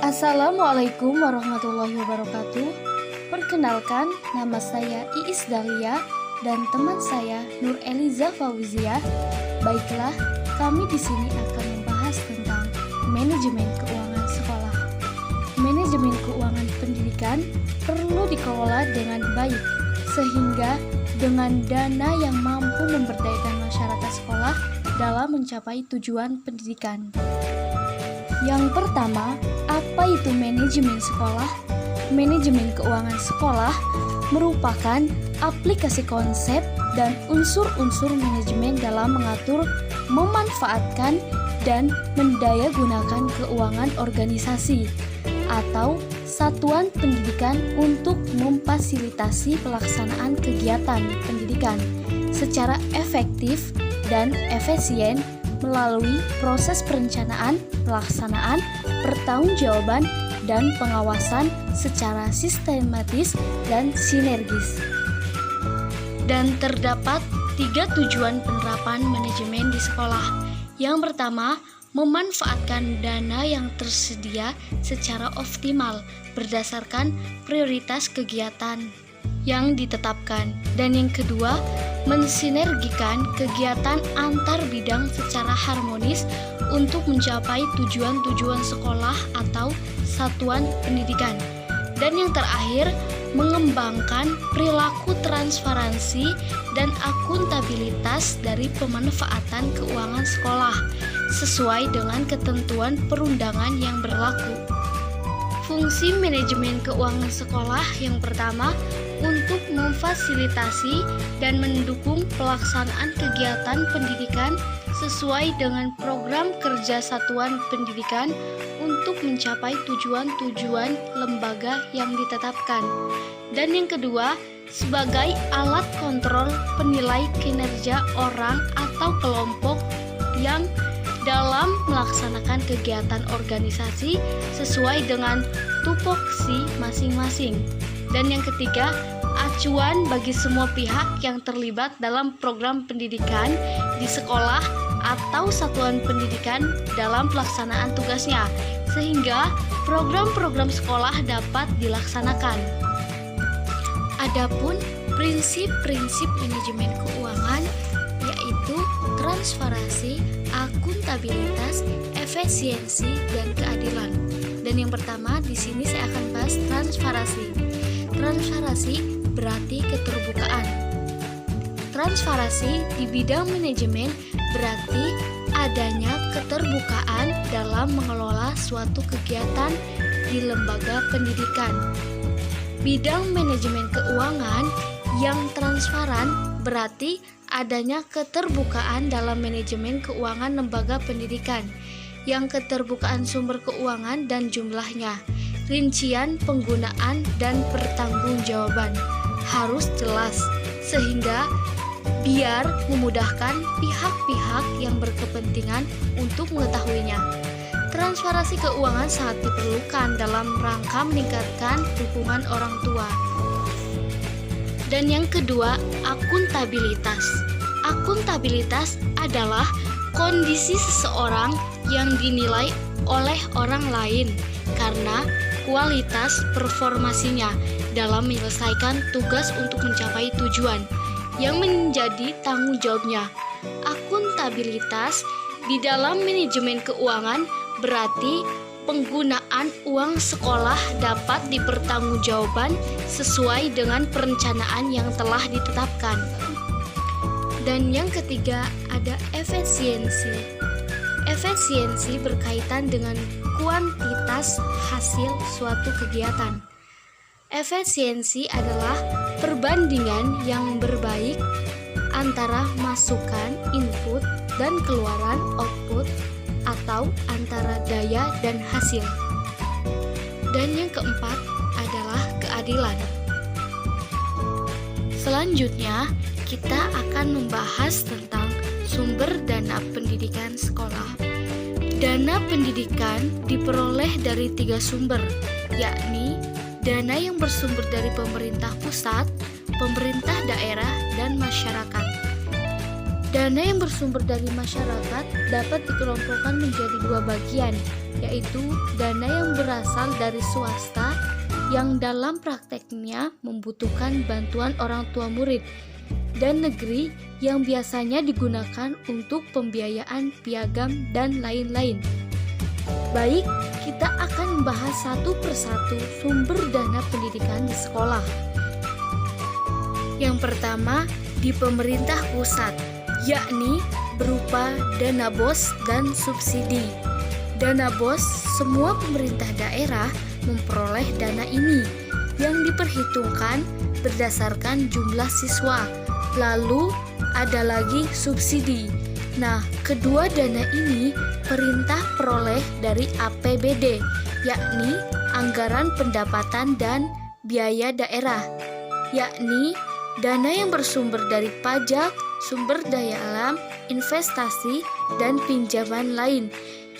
Assalamualaikum warahmatullahi wabarakatuh. Perkenalkan, nama saya Iis Dahlia dan teman saya Nur Eliza Fauzia. Baiklah, kami di sini akan membahas tentang manajemen keuangan sekolah. Manajemen keuangan pendidikan perlu dikelola dengan baik, sehingga dengan dana yang mampu memberdayakan masyarakat sekolah dalam mencapai tujuan pendidikan. Yang pertama, apa itu manajemen sekolah? Manajemen keuangan sekolah merupakan aplikasi konsep dan unsur-unsur manajemen dalam mengatur, memanfaatkan, dan mendayagunakan keuangan organisasi atau satuan pendidikan untuk memfasilitasi pelaksanaan kegiatan pendidikan secara efektif dan efisien melalui proses perencanaan, pelaksanaan, pertanggungjawaban, dan pengawasan secara sistematis dan sinergis. Dan terdapat 3 tujuan penerapan manajemen di sekolah. Yang pertama, memanfaatkan dana yang tersedia secara optimal berdasarkan prioritas kegiatan yang ditetapkan. Dan yang kedua, mensinergikan kegiatan antar bidang secara harmonis untuk mencapai tujuan-tujuan sekolah atau satuan pendidikan. Dan yang terakhir, mengembangkan perilaku transparansi dan akuntabilitas dari pemanfaatan keuangan sekolah sesuai dengan ketentuan perundangan yang berlaku. Fungsi manajemen keuangan sekolah yang pertama, untuk memfasilitasi dan mendukung pelaksanaan kegiatan pendidikan sesuai dengan program kerja satuan pendidikan untuk mencapai tujuan-tujuan lembaga yang ditetapkan. Dan yang kedua, sebagai alat kontrol penilai kinerja orang atau kelompok yang dalam melaksanakan kegiatan organisasi sesuai dengan tupoksi masing-masing. Dan yang ketiga, acuan bagi semua pihak yang terlibat dalam program pendidikan di sekolah atau satuan pendidikan dalam pelaksanaan tugasnya, sehingga program-program sekolah dapat dilaksanakan. Adapun prinsip-prinsip manajemen keuangan yaitu transparansi, akuntabilitas, efisiensi, dan keadilan. Dan yang pertama di sini saya akan bahas transparansi. Transparansi berarti keterbukaan. Transparansi di bidang manajemen berarti adanya keterbukaan dalam mengelola suatu kegiatan di lembaga pendidikan. Bidang manajemen keuangan yang transparan berarti adanya keterbukaan dalam manajemen keuangan lembaga pendidikan, yang keterbukaan sumber keuangan dan jumlahnya, rincian penggunaan dan pertanggungjawaban harus jelas sehingga biar memudahkan pihak-pihak yang berkepentingan untuk mengetahuinya. Transparansi keuangan sangat diperlukan dalam rangka meningkatkan dukungan orang tua. Dan yang kedua, akuntabilitas. Akuntabilitas adalah kondisi seseorang yang dinilai oleh orang lain karena kualitas performasinya dalam menyelesaikan tugas untuk mencapai tujuan yang menjadi tanggung jawabnya. Akuntabilitas di dalam manajemen keuangan berarti penggunaan uang sekolah dapat dipertanggungjawabkan sesuai dengan perencanaan yang telah ditetapkan. Dan yang ketiga ada efisiensi. Efisiensi berkaitan dengan kuantitas hasil suatu kegiatan. Efisiensi adalah perbandingan yang berbaik antara masukan input dan keluaran output atau antara daya dan hasil. Dan yang keempat adalah keadilan. Selanjutnya, kita akan membahas tentang sumber dana pendidikan sekolah. Dana pendidikan diperoleh dari 3 sumber, yakni dana yang bersumber dari pemerintah pusat, pemerintah daerah, dan masyarakat. Dana yang bersumber dari masyarakat dapat dikelompokkan menjadi 2 bagian, yaitu dana yang berasal dari swasta yang dalam prakteknya membutuhkan bantuan orang tua murid, dan negeri yang biasanya digunakan untuk pembiayaan piagam dan lain-lain. Baik, kita akan membahas satu persatu sumber dana pendidikan di sekolah. Yang pertama, di pemerintah pusat, yakni berupa dana BOS dan subsidi. Dana BOS, semua pemerintah daerah memperoleh dana ini yang diperhitungkan berdasarkan jumlah siswa. Lalu ada lagi subsidi. Nah, kedua dana ini perintah peroleh dari APBD, yakni anggaran pendapatan dan biaya daerah, yakni dana yang bersumber dari pajak, sumber daya alam, investasi, dan pinjaman lain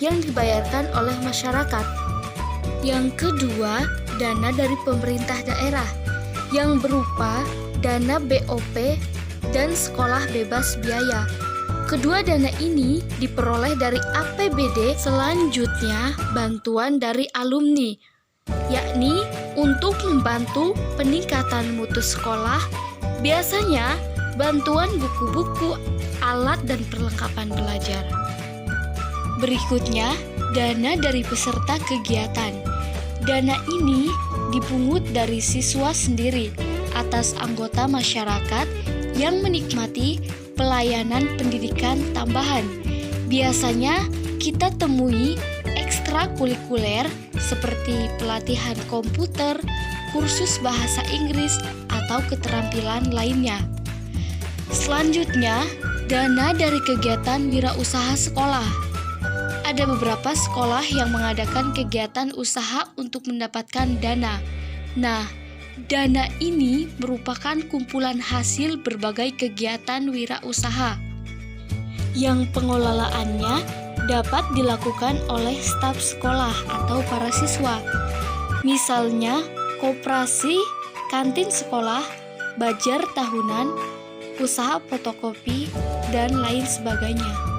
yang dibayarkan oleh masyarakat. Yang kedua, dana dari pemerintah daerah yang berupa dana BOP dan sekolah bebas biaya. Kedua dana ini diperoleh dari APBD. Selanjutnya, bantuan dari alumni, yakni untuk membantu peningkatan mutu sekolah. Biasanya, bantuan buku-buku, alat, dan perlengkapan belajar. Berikutnya, dana dari peserta kegiatan. Dana ini dipungut dari siswa sendiri atas anggota masyarakat yang menikmati pelayanan pendidikan tambahan. Biasanya kita temui ekstrakurikuler seperti pelatihan komputer, kursus bahasa Inggris, atau keterampilan lainnya. Selanjutnya, dana dari kegiatan wirausaha sekolah. Ada beberapa sekolah yang mengadakan kegiatan usaha untuk mendapatkan dana. Nah, dana ini merupakan kumpulan hasil berbagai kegiatan wirausaha yang pengelolaannya dapat dilakukan oleh staf sekolah atau para siswa. Misalnya, koperasi, kantin sekolah, bajar tahunan, usaha fotokopi, dan lain sebagainya.